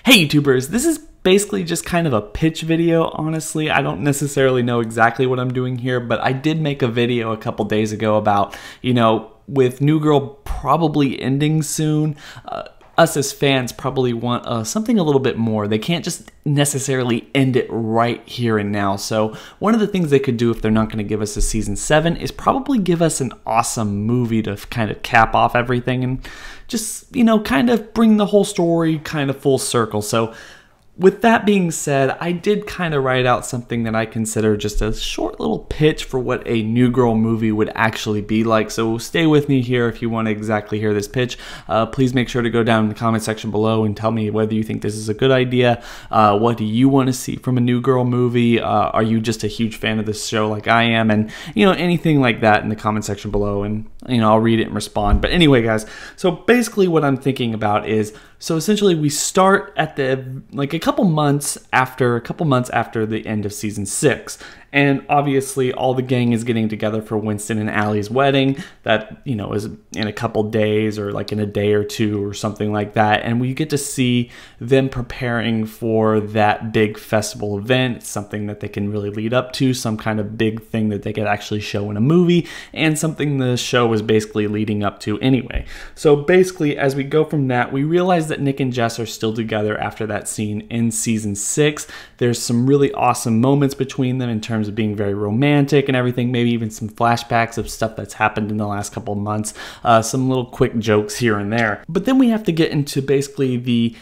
Hey YouTubers, this is basically just kind of a pitch video, honestly. I don't necessarily know exactly what I'm doing here, but I did make a video a couple days ago about, with New Girl probably ending soon, us as fans probably want something a little bit more. They can't just necessarily end it right here and now. So one of the things they could do if they're not going to give us a season 7 is probably give us an awesome movie to kind of cap off everything and just, kind of bring the whole story kind of full circle. So with that being said, I did kind of write out something that I consider just a short little pitch for what a New Girl movie would actually be like. So stay with me here if you want to exactly hear this pitch. Please make sure to go down in the comment section below and tell me whether you think this is a good idea. What do you want to see from a New Girl movie? Are you just a huge fan of this show like I am? And, anything like that in the comment section below, and, I'll read it and respond. But anyway, guys, so basically what I'm thinking about is, so essentially we start at a couple months after the end of season 6. And obviously all the gang is getting together for Winston and Allie's wedding that, is in a couple days or like in a day or two or something like that. And we get to see them preparing for that big festival event. It's something that they can really lead up to, some kind of big thing that they could actually show in a movie, and something the show was basically leading up to anyway. So basically, as we go from that, we realize that Nick and Jess are still together after that scene in season 6. There's some really awesome moments between them in terms of being very romantic and everything, maybe even some flashbacks of stuff that's happened in the last couple of months, some little quick jokes here and there. But then we have to get into basically the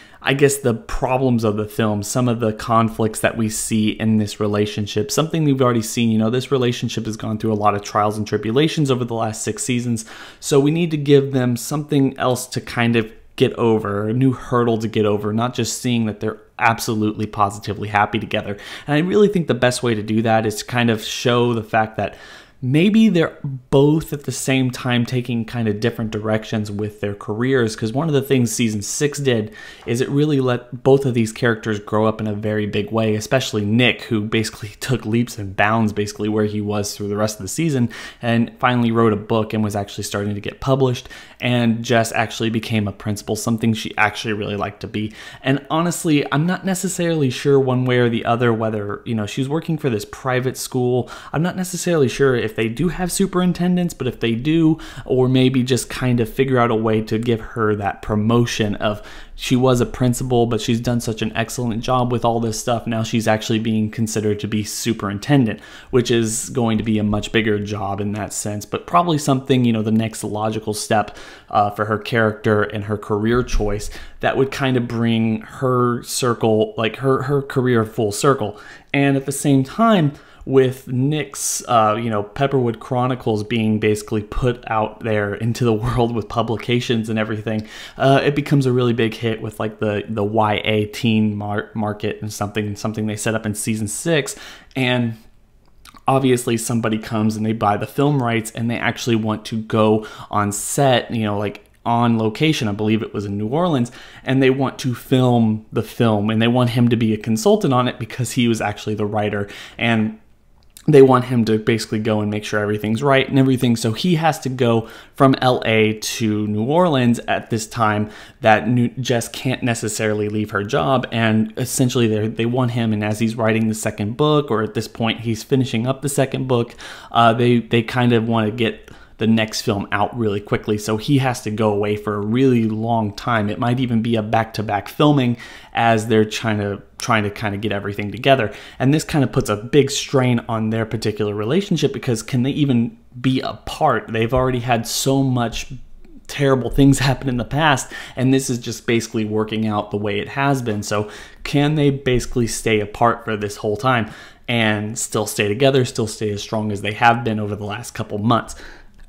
problems of the film, some of the conflicts that we see in this relationship, something we've already seen. This relationship has gone through a lot of trials and tribulations over the last 6 seasons, so we need to give them something else to kind of get over, a new hurdle to get over, not just seeing that they're absolutely positively happy together. And I really think the best way to do that is to kind of show the fact that maybe they're both at the same time taking kind of different directions with their careers, because one of the things season 6 did is it really let both of these characters grow up in a very big way, especially Nick, who basically took leaps and bounds basically where he was through the rest of the season and finally wrote a book and was actually starting to get published, and Jess actually became a principal, something she actually really liked to be. And honestly, I'm not necessarily sure one way or the other whether, she's working for this private school. I'm not necessarily sure if they do have superintendents, but if they do, or maybe just kind of figure out a way to give her that promotion of, she was a principal, but she's done such an excellent job with all this stuff. Now she's actually being considered to be superintendent, which is going to be a much bigger job in that sense, but probably something, the next logical step for her character and her career choice that would kind of bring her circle, like her career full circle. And at the same time, with Nick's, Pepperwood Chronicles being basically put out there into the world with publications and everything, it becomes a really big hit with like the YA teen market and something they set up in season 6. And obviously somebody comes and they buy the film rights and they actually want to go on set, on location. I believe it was in New Orleans, and they want to film the film, and they want him to be a consultant on it because he was actually the writer, and they want him to basically go and make sure everything's right and everything. So he has to go from LA to New Orleans at this time that Jess can't necessarily leave her job. And essentially they want him, and as he's writing the second book, or at this point he's finishing up the second book, they kind of want to get the next film out really quickly. So he has to go away for a really long time. It might even be a back-to-back filming as they're trying to kind of get everything together. And this kind of puts a big strain on their particular relationship, because can they even be apart? They've already had so much terrible things happen in the past, and this is just basically working out the way it has been. So can they basically stay apart for this whole time and still stay together, still stay as strong as they have been over the last couple months?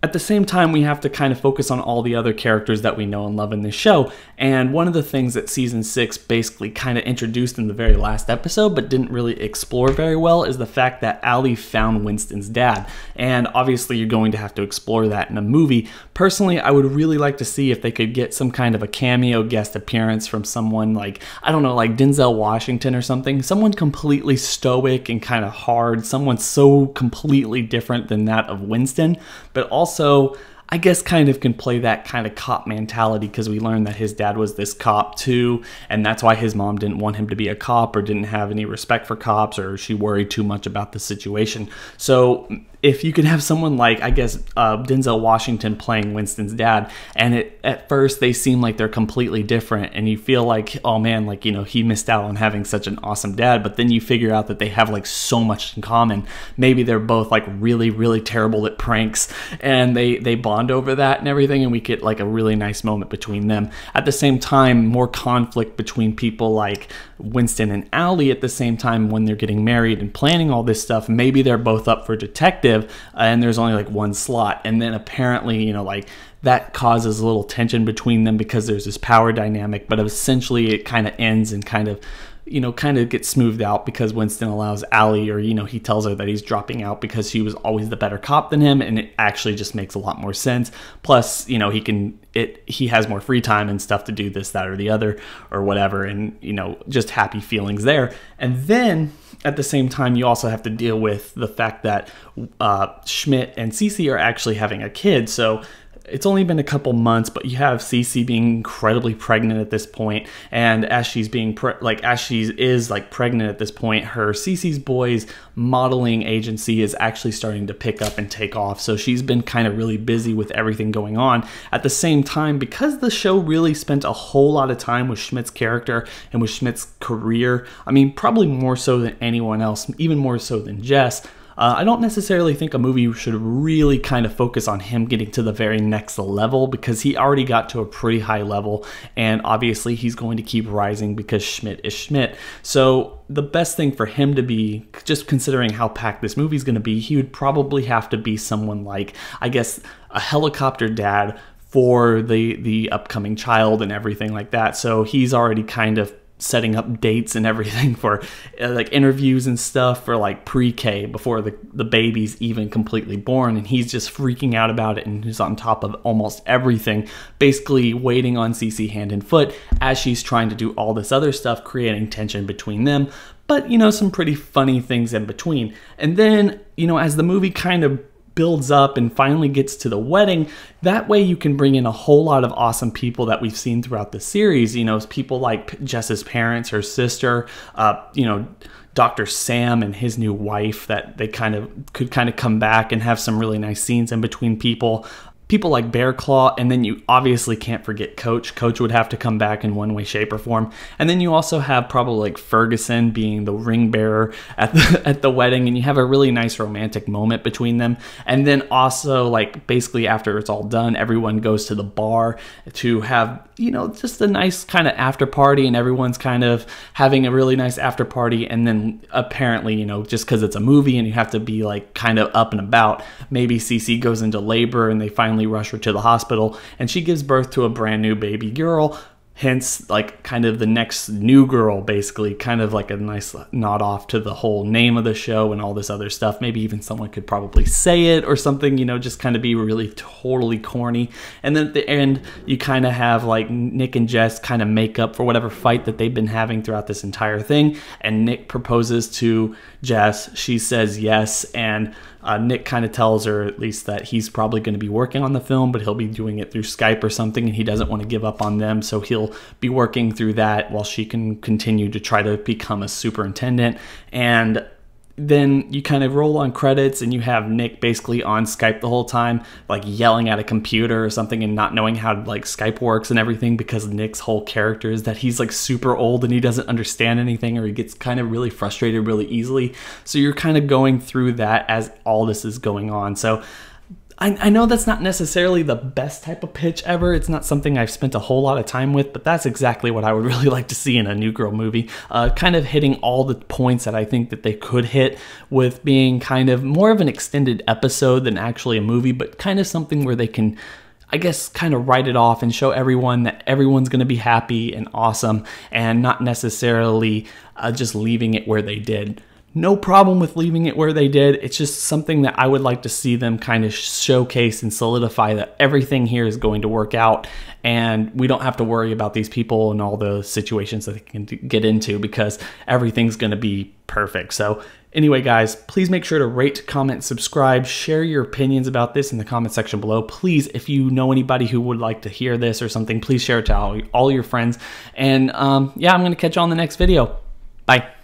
At the same time, we have to kind of focus on all the other characters that we know and love in this show. And one of the things that season 6 basically kind of introduced in the very last episode, but didn't really explore very well, is the fact that Allie found Winston's dad. And obviously you're going to have to explore that in a movie. Personally, I would really like to see if they could get some kind of a cameo guest appearance from someone like, I don't know, like Denzel Washington or something. Someone completely stoic and kind of hard. Someone so completely different than that of Winston, but also I guess kind of can play that kind of cop mentality, because we learned that his dad was this cop too, and that's why his mom didn't want him to be a cop or didn't have any respect for cops, or she worried too much about the situation. So if you could have someone like, I guess, Denzel Washington playing Winston's dad, and at first they seem like they're completely different, and you feel like, oh man, like, you know, he missed out on having such an awesome dad, but then you figure out that they have like so much in common. Maybe they're both like really, really terrible at pranks, and they bond over that and everything, and we get like a really nice moment between them. At the same time, more conflict between people like Winston and Allie at the same time when they're getting married and planning all this stuff. Maybe they're both up for detective, and there's only like one slot, and then apparently, you know, like that causes a little tension between them because there's this power dynamic, but essentially it kind of ends and kind of, you know, kind of gets smoothed out because Winston allows Allie, or, you know, he tells her that he's dropping out because she was always the better cop than him, and it actually just makes a lot more sense. Plus, you know, he has more free time and stuff to do this, that, or the other, or whatever, and, you know, just happy feelings there. And then at the same time, you also have to deal with the fact that Schmidt and Cece are actually having a kid. So it's only been a couple months, but you have Cece being incredibly pregnant at this point, and as she's being pregnant at this point, her Cece's Boys modeling agency is actually starting to pick up and take off. So she's been kind of really busy with everything going on. At the same time, because the show really spent a whole lot of time with Schmidt's character and with Schmidt's career, I mean, probably more so than anyone else, even more so than Jess, I don't necessarily think a movie should really kind of focus on him getting to the very next level, because he already got to a pretty high level, and obviously he's going to keep rising because Schmidt is Schmidt. So the best thing for him to be, just considering how packed this movie is going to be, he would probably have to be someone like, I guess, a helicopter dad for the upcoming child and everything like that. So he's already kind of setting up dates and everything for like interviews and stuff for like pre-K before the baby's even completely born, and he's just freaking out about it, and he's on top of almost everything, basically waiting on Cece hand and foot as she's trying to do all this other stuff, creating tension between them, but, you know, some pretty funny things in between. And then, you know, as the movie kind of builds up and finally gets to the wedding, that way you can bring in a whole lot of awesome people that we've seen throughout the series. You know, people like Jess's parents, her sister, you know, Dr. Sam and his new wife, that they could come back and have some really nice scenes in between people like Bear Claw, and then you obviously can't forget Coach. Coach would have to come back in one way, shape, or form. And then you also have probably like Ferguson being the ring bearer at the wedding, and you have a really nice romantic moment between them. And then also, like, basically after it's all done, everyone goes to the bar to have, you know, just a nice kind of after party, and everyone's kind of having a really nice after party. And then apparently, you know, just because it's a movie and you have to be like kind of up and about, maybe Cece goes into labor and they finally rush her to the hospital, and she gives birth to a brand new baby girl, hence like kind of the next new girl, basically kind of like a nice nod off to the whole name of the show and all this other stuff. Maybe even someone could probably say it or something, you know, just kind of be really totally corny. And then at the end, you kind of have like Nick and Jess kind of make up for whatever fight that they've been having throughout this entire thing, and Nick proposes to Jess. She says yes, and Nick kind of tells her at least that he's probably going to be working on the film, but he'll be doing it through Skype or something, and he doesn't want to give up on them, so he'll be working through that while she can continue to try to become a superintendent. And then you kind of roll on credits, and you have Nick basically on Skype the whole time, like yelling at a computer or something and not knowing how like Skype works and everything, because Nick's whole character is that he's like super old and he doesn't understand anything, or he gets kind of really frustrated really easily. So you're kind of going through that as all this is going on. So I know that's not necessarily the best type of pitch ever. It's not something I've spent a whole lot of time with, but that's exactly what I would really like to see in a New Girl movie. Kind of hitting all the points that I think that they could hit, with being kind of more of an extended episode than actually a movie, but kind of something where they can, I guess, kind of write it off and show everyone that everyone's going to be happy and awesome, and not necessarily just leaving it where they did. no problem with leaving it where they did. It's just something that I would like to see them kind of showcase and solidify that everything here is going to work out, and we don't have to worry about these people and all the situations that they can get into, because everything's going to be perfect. So anyway, guys, please make sure to rate, comment, subscribe, share your opinions about this in the comment section below. Please, if you know anybody who would like to hear this or something, please share it to all your friends. And yeah, I'm going to catch you on the next video. Bye.